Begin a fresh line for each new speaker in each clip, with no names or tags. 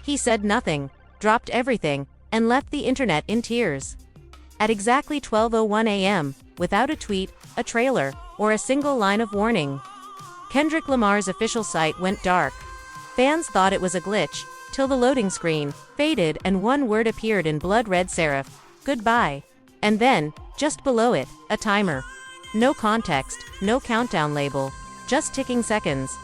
He said nothing, dropped everything, and left the internet in tears. At exactly 12:01 a.m., without a tweet, a trailer, or a single line of warning, Kendrick Lamar's official site went dark. Fans thought it was a glitch, till the loading screen faded and one word appeared in blood red serif: goodbye. And then, just below it, a timer. No context, no countdown label, just ticking seconds.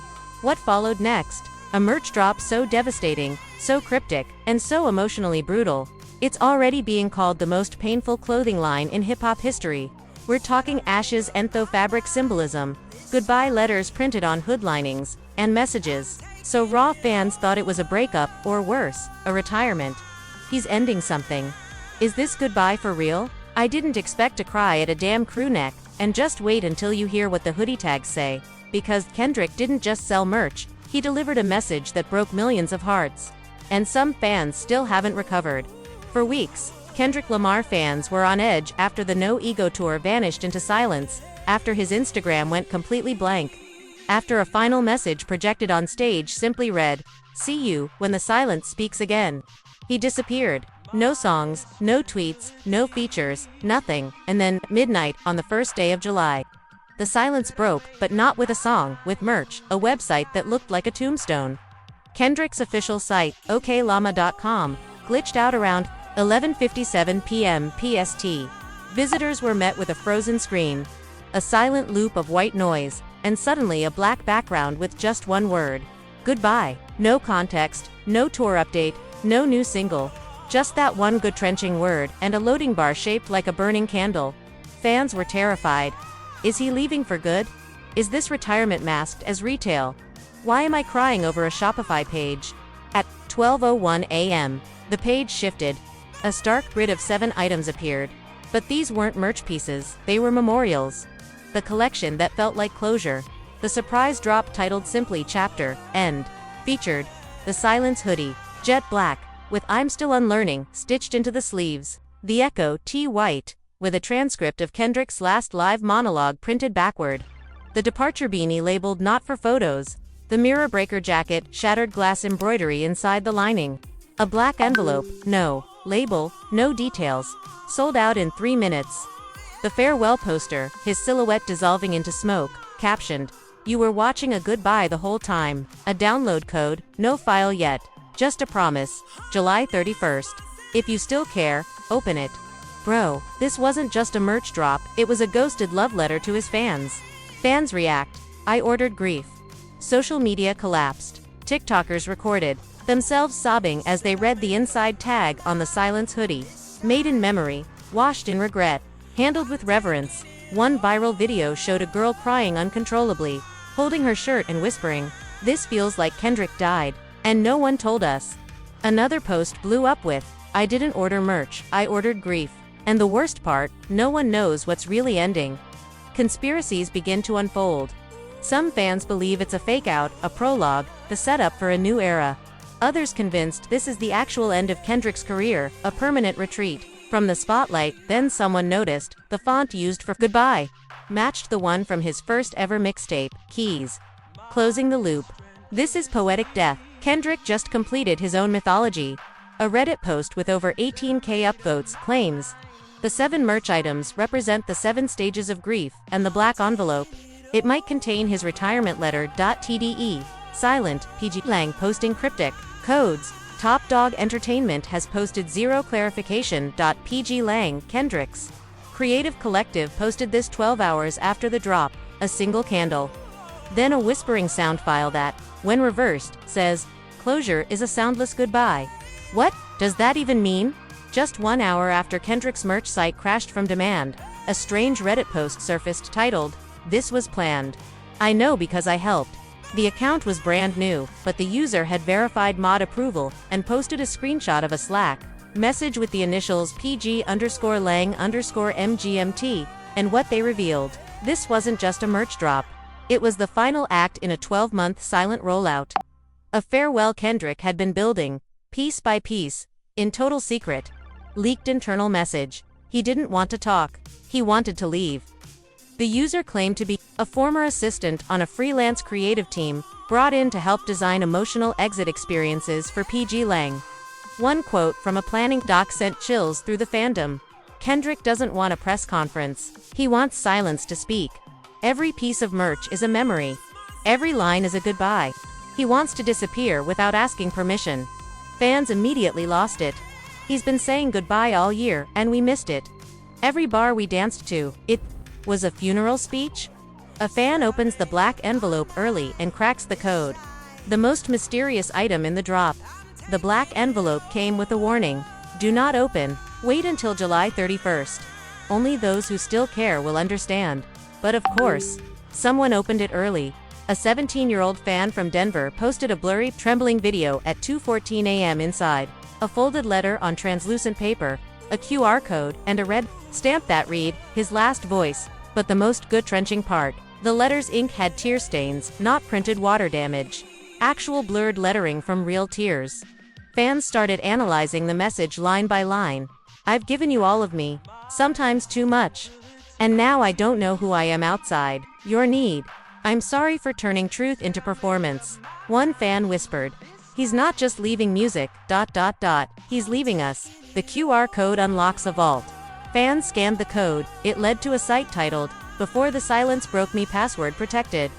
What followed next? A merch drop so devastating, so cryptic, and so emotionally brutal. It's already being called the most painful clothing line in hip-hop history. We're talking Ashes Entho fabric symbolism, goodbye letters printed on hood linings, and messages. So Raw fans thought it was a breakup, or worse, a retirement. He's ending something. Is this goodbye for real? I didn't expect to cry at a damn crew neck, and just wait until you hear what the hoodie tags say, because Kendrick didn't just sell merch, he delivered a message that broke millions of hearts. And some fans still haven't recovered. For weeks, Kendrick Lamar fans were on edge after the No Ego tour vanished into silence, after his Instagram went completely blank. After a final message projected on stage simply read, "See you when the silence speaks again." He disappeared. No songs, no tweets, no features, nothing, and then, midnight, on the first day of July. The silence broke, but not with a song, with merch, a website that looked like a tombstone. Kendrick's official site, oklama.com, glitched out around 11:57 p.m. PST. Visitors were met with a frozen screen, a silent loop of white noise, and suddenly a black background with just one word: goodbye. No context, no tour update, no new single. Just that one gut-wrenching word, and a loading bar shaped like a burning candle. Fans were terrified. Is he leaving for good? Is this retirement masked as retail? Why am I crying over a Shopify page? At 12:01 a.m., the page shifted. A stark grid of 7 items appeared. But these weren't merch pieces, they were memorials. The collection that felt like closure. The surprise drop titled simply Chapter, End, featured the Silence hoodie, jet black, with "I'm Still Unlearning" stitched into the sleeves. The Echo T white, with a transcript of Kendrick's last live monologue printed backward. The departure beanie labeled "Not for Photos." The mirror breaker jacket, shattered glass embroidery inside the lining. A black envelope, no label, no details. Sold out in 3 minutes. The farewell poster, his silhouette dissolving into smoke, captioned, "You were watching a goodbye the whole time." A download code, no file yet. Just a promise. July 31st. If you still care, open it. Bro, this wasn't just a merch drop, it was a ghosted love letter to his fans. Fans react. I ordered grief. Social media collapsed. TikTokers recorded themselves sobbing as they read the inside tag on the Silence hoodie. Made in memory, washed in regret, handled with reverence. One viral video showed a girl crying uncontrollably, holding her shirt and whispering, "This feels like Kendrick died, and no one told us." Another post blew up with, "I didn't order merch, I ordered grief." And the worst part, no one knows what's really ending. Conspiracies begin to unfold. Some fans believe it's a fake-out, a prologue, the setup for a new era. Others convinced this is the actual end of Kendrick's career, a permanent retreat from the spotlight. Then someone noticed, the font used for "goodbye" matched the one from his first ever mixtape, Keys. Closing the loop. This is poetic death. Kendrick just completed his own mythology. A Reddit post with over 18k upvotes claims, the 7 merch items represent the 7 stages of grief, and the black envelope, it might contain his retirement letter. TDE. Silent, PG Lang posting cryptic codes. Top Dog Entertainment has posted zero clarification. PG Lang, Kendrick's Creative Collective posted this 12 hours after the drop, a single candle. Then a whispering sound file that, when reversed, says, "Closure is a soundless goodbye." What does that even mean? Just 1 hour after Kendrick's merch site crashed from demand, a strange Reddit post surfaced titled, "This was planned. I know because I helped." The account was brand new, but the user had verified mod approval and posted a screenshot of a Slack message with the initials PG_Lang_MGMT, and what they revealed. This wasn't just a merch drop. It was the final act in a 12-month silent rollout. A farewell Kendrick had been building, piece by piece, in total secret. Leaked internal message. He didn't want to talk. He wanted to leave. The user claimed to be a former assistant on a freelance creative team brought in to help design emotional exit experiences for PG Lang. One quote from a planning doc sent chills through the fandom. Kendrick doesn't want a press conference. He wants silence to speak. Every piece of merch is a memory. Every line is a goodbye. He wants to disappear without asking permission. Fans immediately lost it. He's been saying goodbye all year, and we missed it. Every bar we danced to, it was a funeral speech? A fan opens the black envelope early and cracks the code. The most mysterious item in the drop. The black envelope came with a warning. Do not open. Wait until July 31st. Only those who still care will understand. But of course, someone opened it early. A 17-year-old fan from Denver posted a blurry, trembling video at 2:14 a.m. inside a folded letter on translucent paper, a QR code, and a red stamp that read, his last voice. But the most gut-wrenching part, the letter's ink had tear stains, not printed water damage. Actual blurred lettering from real tears. Fans started analyzing the message line by line. I've given you all of me, sometimes too much. And now I don't know who I am outside your need. I'm sorry for turning truth into performance. One fan whispered. He's not just leaving music, ... He's leaving us. The QR code unlocks a vault. Fans scanned the code. It led to a site titled, Before the Silence Broke Me, password protected.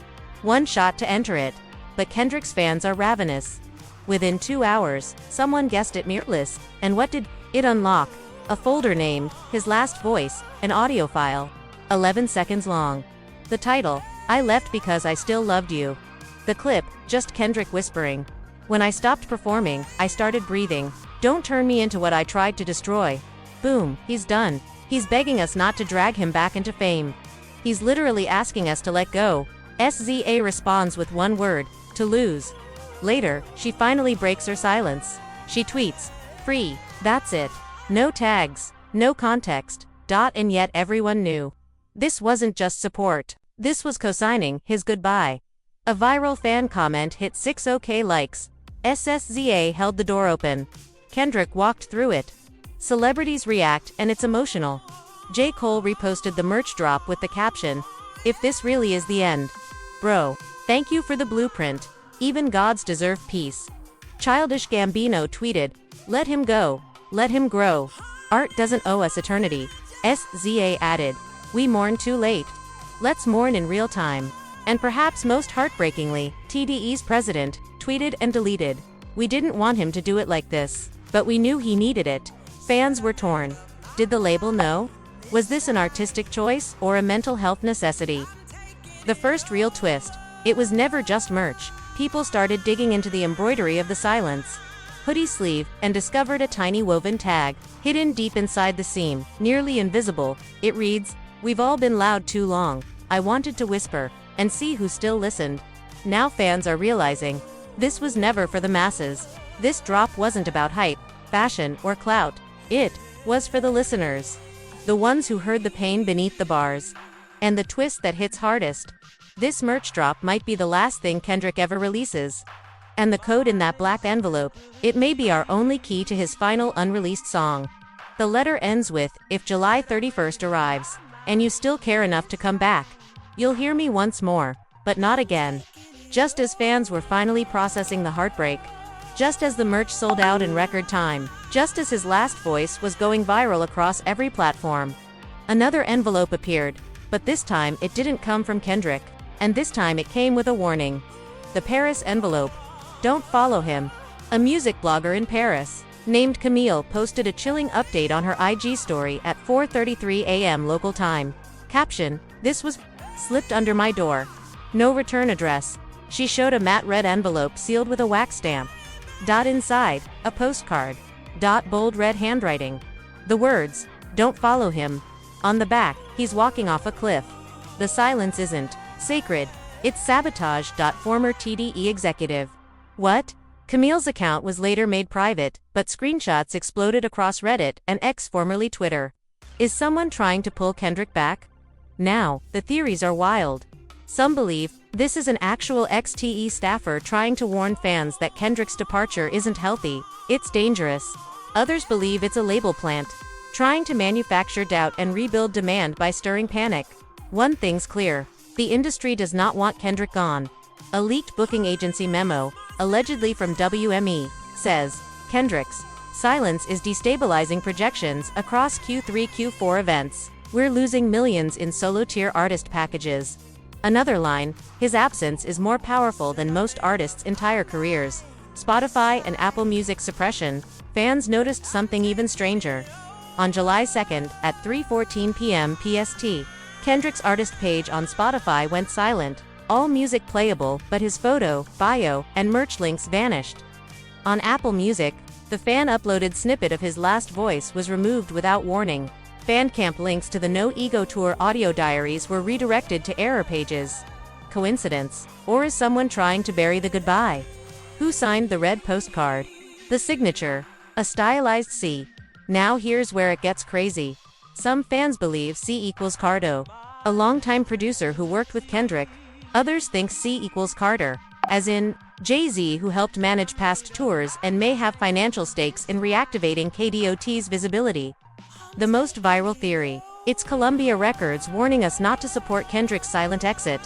One shot to enter it. But Kendrick's fans are ravenous. Within 2 hours, someone guessed it mirrorless. And what did it unlock? A folder named, His Last Voice, an audio file. 11 seconds long. The title, I Left Because I Still Loved You. The clip, just Kendrick whispering. When I stopped performing, I started breathing. Don't turn me into what I tried to destroy. Boom, he's done. He's begging us not to drag him back into fame. He's literally asking us to let go. SZA responds with one word, to lose. Later, she finally breaks her silence. She tweets, free, that's it. No tags, no context, ... and yet everyone knew. This wasn't just support. This was co-signing his goodbye. A viral fan comment hit 6K likes. SZA held the door open. Kendrick walked through it. Celebrities react, and it's emotional. J. Cole reposted the merch drop with the caption, if this really is the end. Bro, thank you for the blueprint. Even gods deserve peace. Childish Gambino tweeted, let him go. Let him grow. Art doesn't owe us eternity. SZA added, we mourn too late. Let's mourn in real time. And perhaps most heartbreakingly, TDE's president tweeted and deleted. We didn't want him to do it like this, but we knew he needed it. Fans were torn. Did the label know? Was this an artistic choice or a mental health necessity? The first real twist. It was never just merch. People started digging into the embroidery of the silence. Hoodie sleeve, and discovered a tiny woven tag, hidden deep inside the seam, nearly invisible. It reads, we've all been loud too long. I wanted to whisper, and see who still listened. Now fans are realizing, this was never for the masses. This drop wasn't about hype, fashion, or clout. It was for the listeners. The ones who heard the pain beneath the bars. And the twist that hits hardest. This merch drop might be the last thing Kendrick ever releases. And the code in that black envelope, it may be our only key to his final unreleased song. The letter ends with, if July 31st arrives, and you still care enough to come back, you'll hear me once more, but not again. Just as fans were finally processing the heartbreak. Just as the merch sold out in record time. Just as his last voice was going viral across every platform. Another envelope appeared, but this time it didn't come from Kendrick. And this time it came with a warning. The Paris envelope. Don't follow him. A music blogger in Paris, named Camille, posted a chilling update on her IG story at 4:33 a.m. local time. Caption, this was slipped under my door. No return address. She showed a matte red envelope sealed with a wax stamp. Inside, a postcard. Bold red handwriting. The words, don't follow him. On the back, he's walking off a cliff. The silence isn't sacred. It's sabotage. Former TDE executive. What? Camille's account was later made private, but screenshots exploded across Reddit and X, formerly Twitter. Is someone trying to pull Kendrick back? Now, the theories are wild. Some believe this is an actual XTE staffer trying to warn fans that Kendrick's departure isn't healthy, it's dangerous. Others believe it's a label plant, trying to manufacture doubt and rebuild demand by stirring panic. One thing's clear, the industry does not want Kendrick gone. A leaked booking agency memo, allegedly from WME, says, Kendrick's silence is destabilizing projections across Q3-Q4 events. We're losing millions in solo-tier artist packages. Another line, his absence is more powerful than most artists' entire careers. Spotify and Apple Music suppression, fans noticed something even stranger. On July 2nd, at 3:14 p.m. PST, Kendrick's artist page on Spotify went silent. All music playable, but his photo, bio, and merch links vanished. On Apple Music, the fan uploaded snippet of his last voice was removed without warning. Bandcamp links to the No Ego Tour audio diaries were redirected to error pages. Coincidence? Or is someone trying to bury the goodbye? Who signed the red postcard? The signature. A stylized C. Now here's where it gets crazy. Some fans believe C equals Cardo, a longtime producer who worked with Kendrick. Others think C equals Carter, as in Jay-Z, who helped manage past tours and may have financial stakes in reactivating KDOT's visibility. The most viral theory. It's Columbia Records warning us not to support Kendrick's silent exit.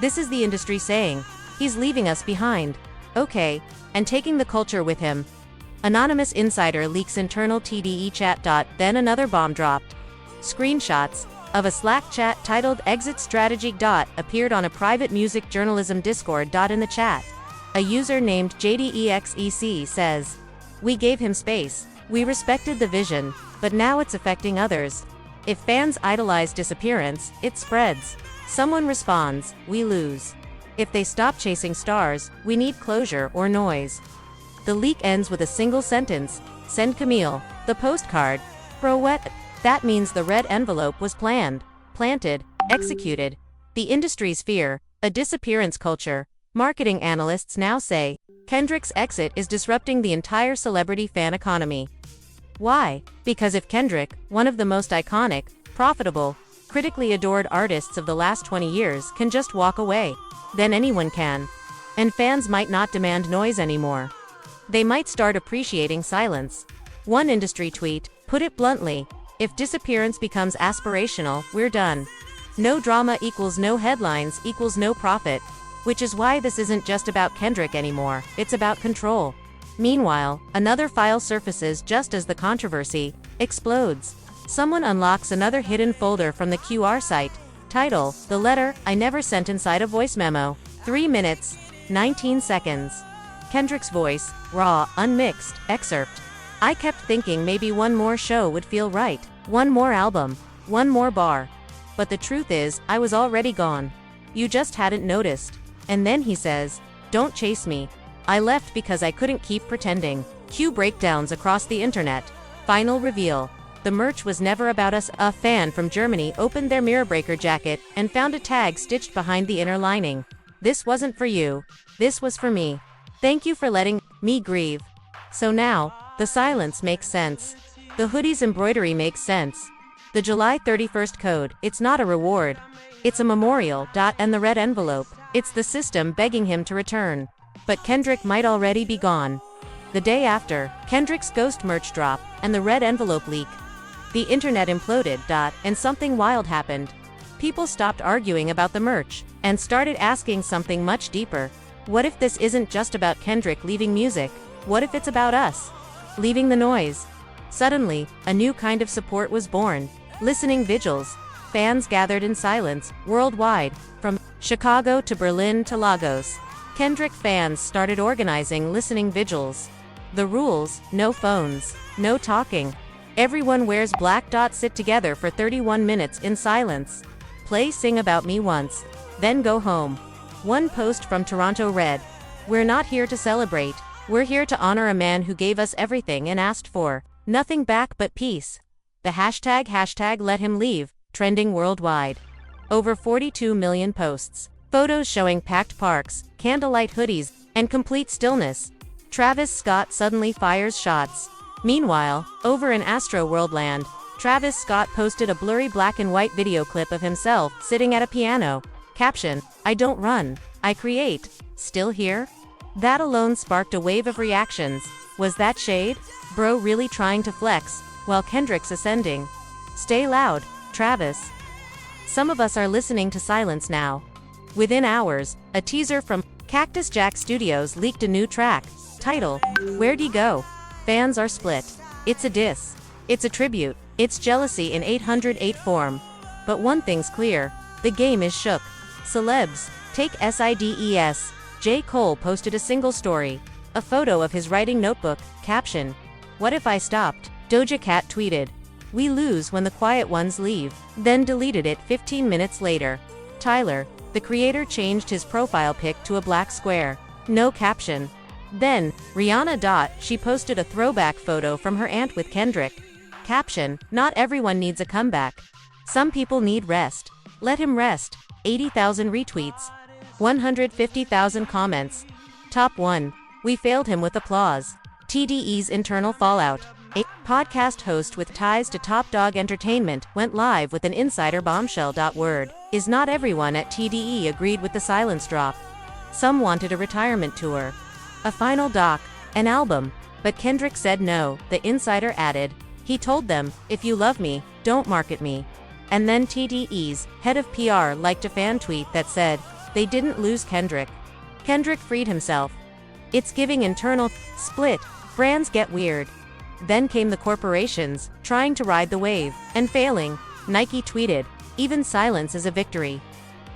This is the industry saying, he's leaving us behind. Okay, and taking the culture with him. Anonymous insider leaks internal TDE chat. Then another bomb dropped. Screenshots of a Slack chat titled Exit Strategy. Appeared on a private music journalism Discord. In the chat, a user named JDEXEC says, "We gave him space. We respected the vision, but now it's affecting others. If fans idolize disappearance, it spreads. Someone responds, we lose. If they stop chasing stars, we need closure or noise." The leak ends with a single sentence, "Send Camille the postcard." Bro, what? That means the red envelope was planned, planted, executed. The industry's fear, a disappearance culture. Marketing analysts now say, Kendrick's exit is disrupting the entire celebrity fan economy. Why? Because if Kendrick, one of the most iconic, profitable, critically adored artists of the last 20 years, can just walk away, then anyone can. And fans might not demand noise anymore. They might start appreciating silence. One industry tweet put it bluntly, if disappearance becomes aspirational, we're done. No drama equals no headlines equals no profit. Which is why this isn't just about Kendrick anymore, it's about control. Meanwhile, another file surfaces just as the controversy explodes. Someone unlocks another hidden folder from the QR site. Title, "The Letter I Never Sent Inside a Voice Memo." 3 minutes, 19 seconds. Kendrick's voice, raw, unmixed, excerpt. "I kept thinking maybe one more show would feel right. One more album. One more bar. But the truth is, I was already gone. You just hadn't noticed." And then he says, "Don't chase me. I left because I couldn't keep pretending." Cue breakdowns across the internet. Final reveal. The merch was never about us. A fan from Germany opened their Mirror Breaker jacket and found a tag stitched behind the inner lining. "This wasn't for you. This was for me. Thank you for letting me grieve." So now, the silence makes sense. The hoodie's embroidery makes sense. The July 31st code, it's not a reward. It's a memorial. And the red envelope, it's the system begging him to return. But Kendrick might already be gone. The day after, Kendrick's ghost merch drop, and the red envelope leak. The internet imploded. And something wild happened. People stopped arguing about the merch, and started asking something much deeper. What if this isn't just about Kendrick leaving music? What if it's about us? Leaving the noise? Suddenly, a new kind of support was born. Listening vigils. Fans gathered in silence, worldwide, from Chicago to Berlin to Lagos. Kendrick fans started organizing listening vigils. The rules, no phones, no talking. Everyone wears black. Sit together for 31 minutes in silence. Play Sing About Me once, then go home. One post from Toronto read, "We're not here to celebrate. We're here to honor a man who gave us everything and asked for nothing back but peace." The hashtag let him leave, trending worldwide. Over 42 million posts. Photos showing packed parks, candlelight hoodies, and complete stillness. Travis Scott suddenly fires shots. Meanwhile, over in Astro Worldland, Travis Scott posted a blurry black and white video clip of himself sitting at a piano. Caption, "I don't run, I create. Still here?" That alone sparked a wave of reactions. Was that shade? Bro really trying to flex, while Kendrick's ascending? Stay loud, Travis. Some of us are listening to silence now. Within hours, a teaser from Cactus Jack Studios leaked a new track. Title: Where'd He Go? Fans are split. It's a diss. It's a tribute. It's jealousy in 808 form. But one thing's clear. The game is shook. Celebs. Take SIDES. J. Cole posted a single story. A photo of his writing notebook. Caption: What if I stopped? Doja Cat tweeted, "We lose when the quiet ones leave," then deleted it 15 minutes later. Tyler, the creator, changed his profile pic to a black square. No caption. Then, Rihanna. She posted a throwback photo from her aunt with Kendrick. Caption: Not everyone needs a comeback. Some people need rest. Let him rest. 80,000 retweets. 150,000 comments. Top 1. We failed him with applause. TDE's internal fallout. A podcast host with ties to Top Dog Entertainment went live with an insider bombshell. Word is not everyone at TDE agreed with the silence drop. Some wanted a retirement tour, a final doc, an album, but Kendrick said no. The insider added, he told them, "If you love me, don't market me." And then TDE's head of PR liked a fan tweet that said, they didn't lose Kendrick. Kendrick freed himself. It's giving internal split. Brands get weird. Then came the corporations, trying to ride the wave, and failing. Nike tweeted, even silence is a victory.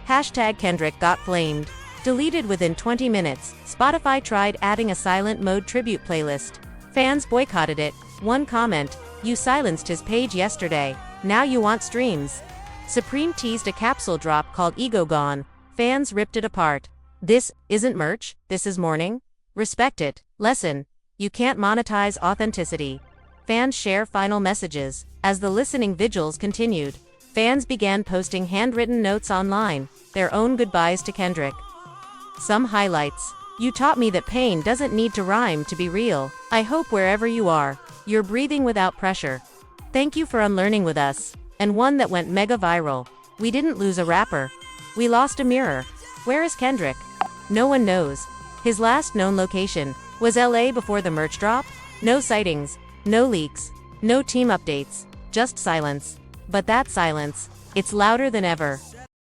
Hashtag Kendrick got flamed. Deleted within 20 minutes, Spotify tried adding a silent mode tribute playlist. Fans boycotted it. One comment, you silenced his page yesterday, now you want streams. Supreme teased a capsule drop called Ego Gone. Fans ripped it apart. This isn't merch, this is mourning. Respect it. Lesson: you can't monetize authenticity. Fans share final messages. As the listening vigils continued, fans began posting handwritten notes online, their own goodbyes to Kendrick. Some highlights. You taught me that pain doesn't need to rhyme to be real. I hope wherever you are, you're breathing without pressure. Thank you for unlearning with us. And one that went mega viral. We didn't lose a rapper. We lost a mirror. Where is Kendrick? No one knows. His last known location was LA before the merch drop. No sightings, no leaks, no team updates, just silence. But that silence, it's louder than ever.